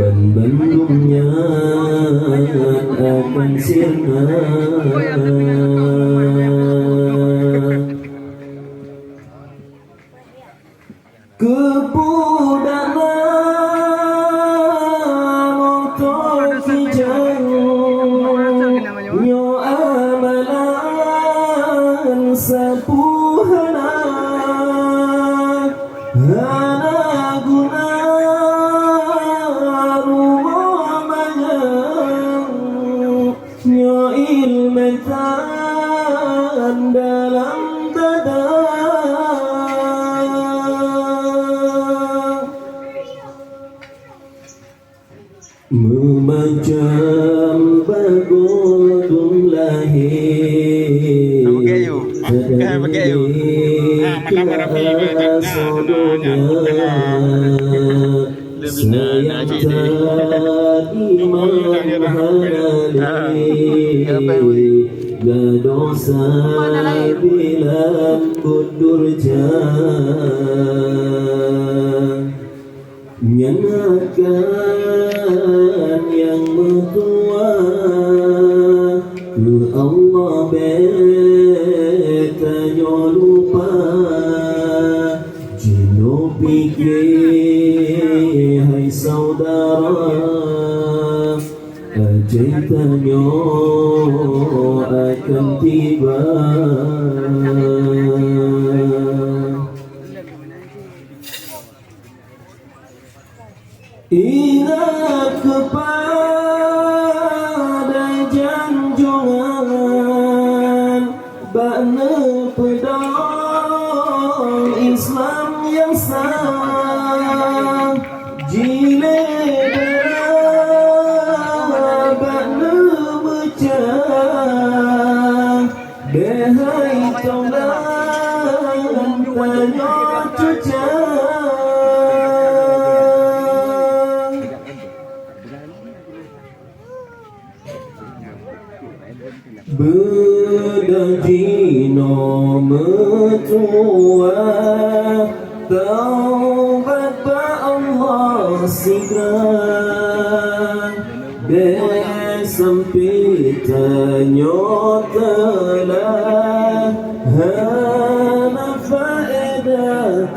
Bandungnya akan sirna kepudana motor kijang nyo amalan sapuhana hana guna nyo ilmetan dalam dada memacam bagodum lahir sayang iman halali dosa bila kudurja nyanakan yang mertua ke Allah betanya lupa jino pikir hai saudara ajaitanya akan tiba ingat kepada janjungan bakna pedang Islam yang sah jile darah bakna mecah behai tonggan tanya cucah bedajino metua taubat ba Allah segera sampai tanyo telah hana faedah